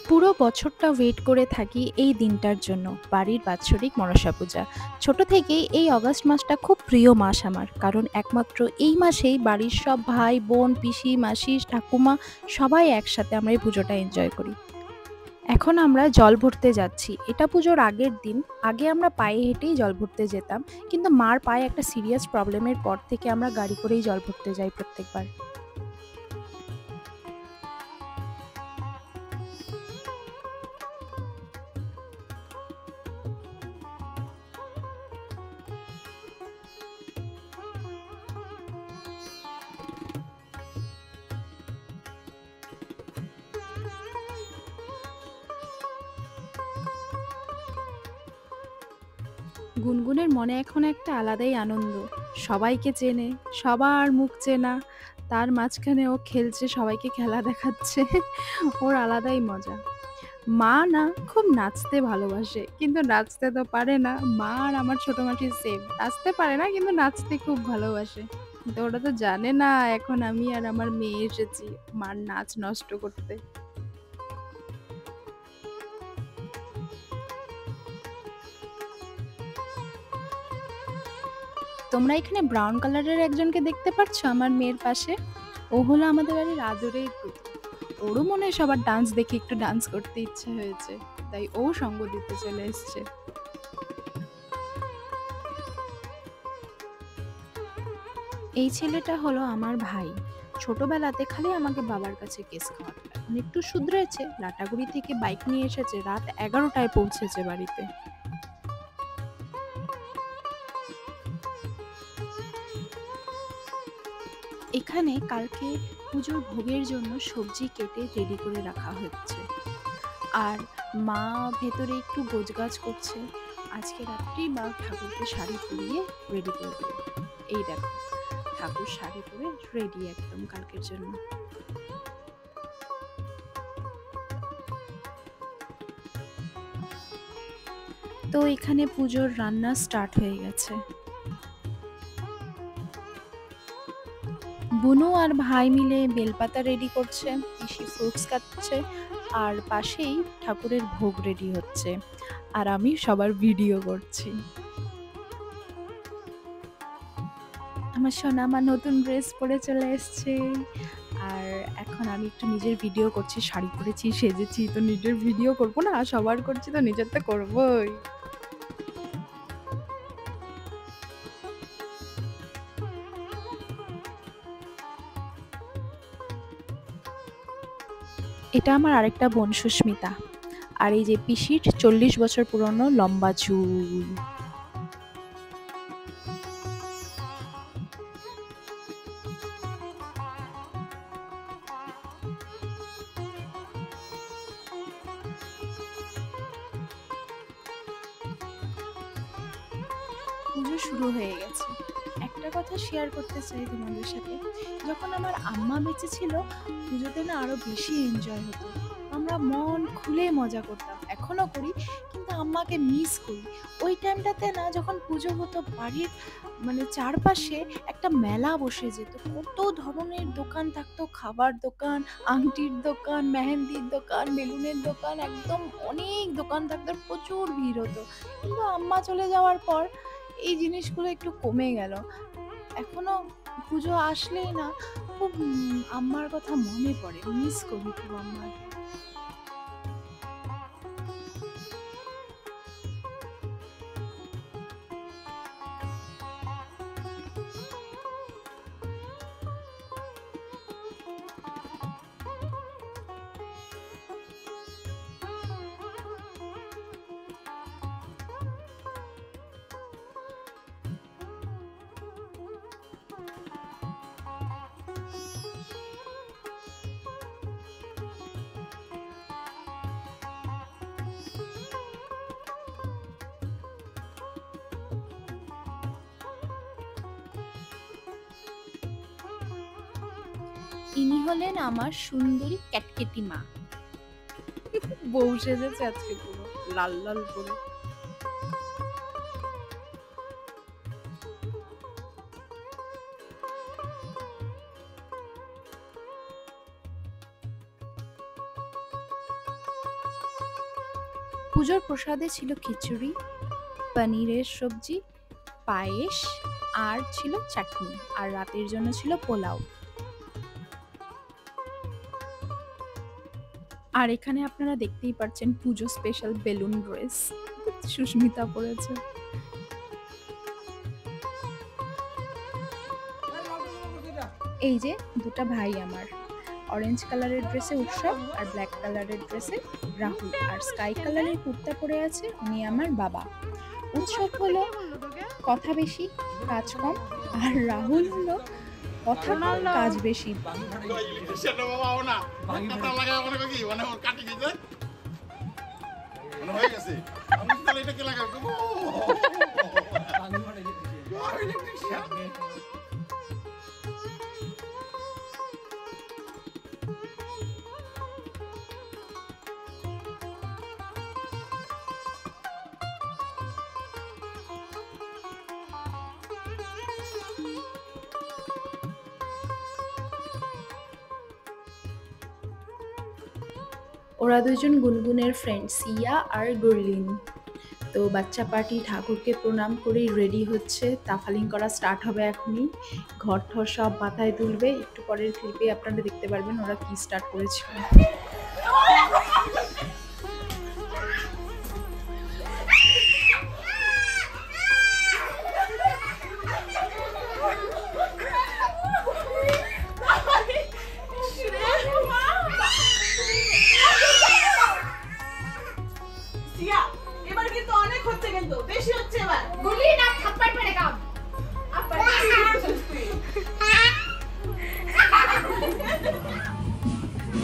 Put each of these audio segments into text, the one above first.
পুরো বছরটা ওয়েট করে থাকি এই দিনটার জন্য, বাড়ির বাৎসরিক মনসা পূজা। ছোট থেকেই এই অগাস্ট মাসটা খুব প্রিয় মাস আমার, কারণ একমাত্র এই মাসেই বাড়ির সব ভাই বোন, পিসি, মাসি, ঠাকুমা সবাই একসাথে আমরা এই পুজোটা এনজয় করি। এখন আমরা জল ভরতে যাচ্ছি, এটা পুজোর আগের দিন। আগে আমরা পায়ে হেঁটেই জল ভরতে যেতাম, কিন্তু মার পায়ে একটা সিরিয়াস প্রবলেমের পর থেকে আমরা গাড়ি করেই জল ভরতে যাই প্রত্যেকবার। গুনগুনের মনে এখন একটা আলাদাই আনন্দ। সবাইকে চেনে, সবার মুখ চেনা। তার মাঝখানে ও খেলছে, সবাইকে খেলা দেখাচ্ছে। ওর আলাদাই মজা। মা না খুব নাচতে ভালোবাসে, কিন্তু নাচতে তো পারে না। মা আর আমার ছোট মাসি সেম, নাচতে পারে না কিন্তু নাচতে খুব ভালোবাসে। কিন্তু ওরা তো জানে না এখন আমি আর আমার মেয়ে এসেছি মার নাচ নষ্ট করতে। তোমরা এখানে ব্রাউন কালারের একজনকে দেখতে পাচ্ছ আমার মেয়ের পাশে? ও হলো আমাদের বাড়ির আদরের পুতুল। ওরও মনে হয় সবার ডান্স দেখে একটু ডান্স করতে ইচ্ছে হয়েছে, তাই ও সঙ্গ দিতে চলে এসছে। এই ছেলেটা হলো আমার ভাই। ছোটবেলাতে খালি আমাকে বাবার কাছে কেস খাওয়াতো, এখন একটু শুধরেছে, লাটাগুড়ি থেকে বাইক নিয়ে এসেছে, রাত 11টায় পৌঁছেছে বাড়িতে। এখানে কালকে পুজোর ভোগের জন্য সবজি কেটে রেডি করে রাখা হচ্ছে, আর মা ভেতরে একটু গোছগাছ করছে। আজকে রাত্রেই মা ঠাকুরকে শাড়ি পরিয়ে রেডি করে দেবে। এই দেখো, ঠাকুর শাড়ি পরে রেডি একদম কালকের জন্য। তো এখানে পুজোর রান্না স্টার্ট হয়ে গেছে। বুনু আর ভাই মিলে বেলপাতা রেডি করছে, পিসি ফ্রুটস কাটছে, আর পাশেই ঠাকুরের ভোগ রেডি হচ্ছে, আর আমি সবার ভিডিও করছি। আমার সোনা আমার নতুন ড্রেস পরে চলে এসছে, আর এখন আমি একটু নিজের ভিডিও করছি। শাড়ি পরেছি, সেজেছি, তো নিজের ভিডিও করবো না? সবার করছি তো নিজেরটা করবোই। এটা আমার আরেকটা বোন সুস্মিতা, আর এই যে পিসির 40 বছর পুরনো লম্বা চুল। পুজো শুরু হয়ে গেছে। একটা কথা শেয়ার করতে চাই তোমাদের সাথে। যখন আমার আম্মা বেঁচে ছিল, পুজোতে না আরো বেশি এনজয় হতো। আমরা মন খুলে মজা করতাম, এখনো করি, কিন্তু আম্মাকে মিস করি। ওই টাইমটাতে না, যখন পুজো হতো, বাড়ির চারপাশে একটা মেলা বসে যেত। কত ধরনের দোকান থাকতো, খাবার দোকান, আংটির দোকান, মেহেন্দির দোকান, বেলুনের দোকান, একদম অনেক দোকান থাকতো, প্রচুর ভিড় হতো। কিন্তু আম্মা চলে যাওয়ার পর এই জিনিসগুলো একটু কমে গেল। এখনো পুজো আসলেই না খুব আম্মার কথা মনে পড়ে, মিস করি খুব আম্মাকে। ইনি হলেন আমার সুন্দরী ক্যাটকেটি মা। বউ সেজেছে আজকে পুরো লাল লাল করে। পুজোর প্রসাদে ছিল খিচুড়ি, পনিরের সবজি, পায়েস আর ছিল চাটনি, আর রাতের জন্য ছিল পোলাও। আর এখানে আপনারা দেখতেই পাচ্ছেন পুজো স্পেশাল বেলুন ড্রেস সুস্মিতা পরেছে। এই যে দুটা ভাই আমার, অরেঞ্জ কালারের ড্রেসে উৎসব আর ব্ল্যাক কালারের ড্রেসে রাহুল, আর স্কাই কালারের কুর্তা পরে আছে উনি আমার বাবা। উৎসব হলো কথা বেশি কাজ কম, আর রাহুল হলো কথা কম কাজ বেশি। ওরা দুজন গুনগুনের ফ্রেন্ড সিয়া আর গুরলিন। তো বাচ্চা পার্টি ঠাকুরকে প্রণাম করেই রেডি হচ্ছে, তাফালিং করা স্টার্ট হবে এখনই। ঘর ঠর সব মাথায় তুলবে, একটু পরের ক্লিপে আপনারা দেখতে পারবেন ওরা কি স্টার্ট করেছিল।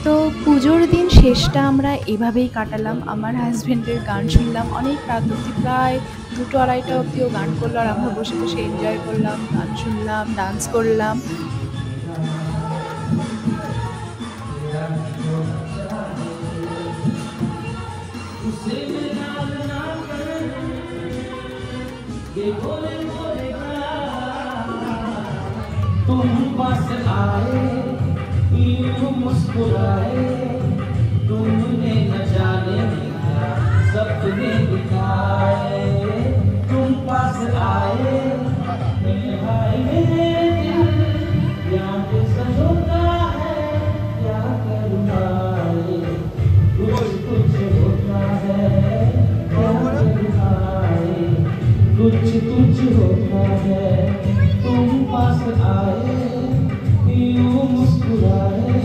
তো পুজোর দিন শেষটা আমরা এভাবেই কাটালাম। আমার হাজব্যান্ডের গান শুনলাম অনেক রাত অব্দি, প্রায় 2-2:30 অব্দিও গান করলো, আর আমরা বসে বসে এনজয় করলাম, গান শুনলাম, ডান্স করলাম। तुम पास आए यूं मुस्कुराए, तुमने न जाने क्या सपने दिखाए। तुम पास आए मेरे भाई मेरे दिल, यहाँ पे सजोता है क्या करुणाए। कुछ कुछ होता है क्या करुणाए, कुछ कुछ होता है। तुम पास आए यूं मुस्कुराए,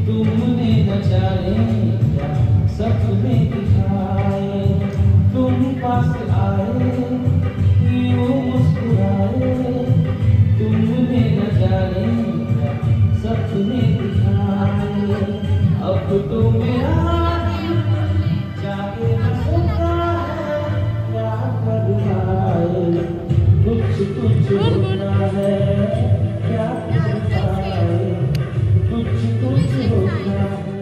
तुमने न जाने क्या सपने दिखाए। तुम पास आए यूं मुस्कुराए, तुमने न जाने क्या सपने दिखाए। अब तो मेरा दिल जाके न सोता है क्या करुणाए। कुछ कुछ होता है क्या करुणाए, कुछ कुछ होता है।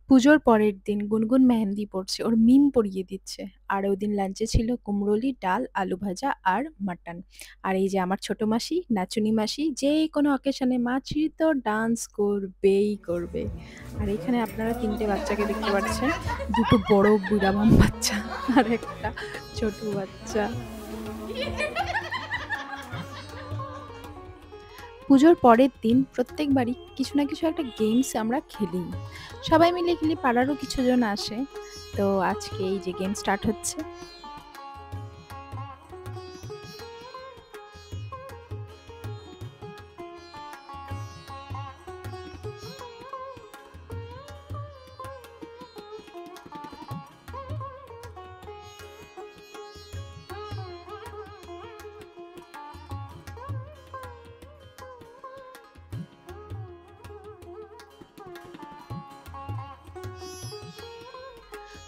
পুজোর পরের দিন গুনগুন মেহেন্দি পড়ছে, ওর মিম পরিয়ে দিচ্ছে। আর ওই দিন লাঞ্চে ছিল কুমড়োলি, ডাল, আলু ভাজা আর মাটন। আর এই যে আমার ছোট মাসি, নাচুনি মাসি, যে কোনো অকেশনে মাছি তো ডান্স করবেই করবে। আর এখানে আপনারা 3টে বাচ্চাকে দেখতে পাচ্ছেন, দুটো বড় বুড়াবাম বাচ্চা আর একটা ছোট বাচ্চা। পুজোর পরের দিন প্রত্যেকবারই কিছু না কিছু একটা গেমস আমরা খেলি, সবাই মিলে খেলি, পাড়ারও কিছুজন আসে। তো আজকে এই যে গেম স্টার্ট হচ্ছে।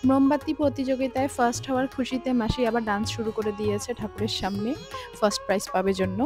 মোমবাতি প্রতিযোগিতায় ফার্স্ট হওয়ার খুশিতে মাসি আবার ডান্স শুরু করে দিয়েছে ঠাকুরের সামনে, ফার্স্ট প্রাইজ পাবে জন্য।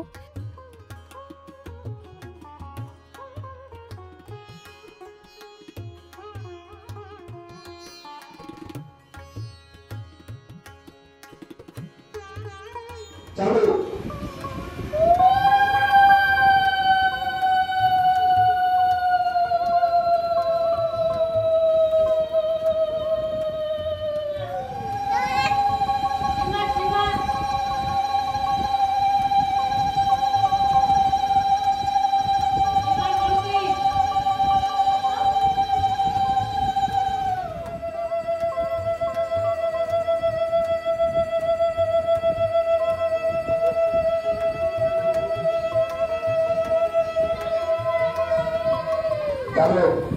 चलो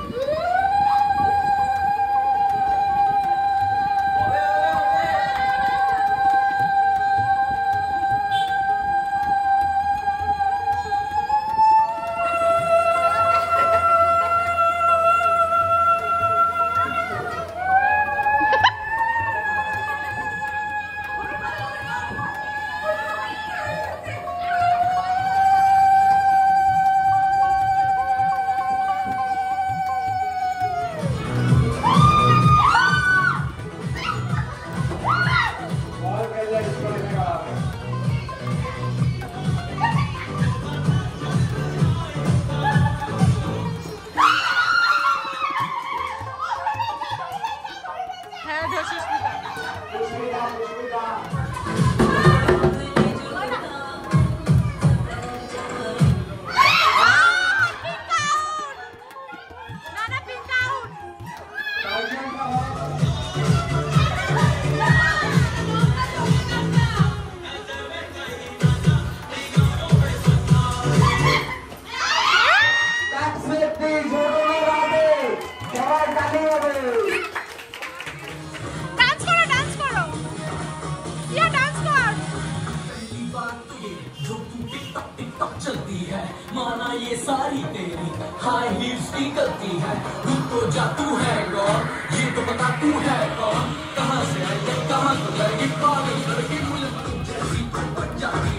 चलती है माना ये सारी तेरी हाई हील्स की गलती है तू तो जा तू है कौन ये तो बता तू है कौन कहाँ से आई कहाँ तो लगी पागल लड़की मुझे जैसी बन जाती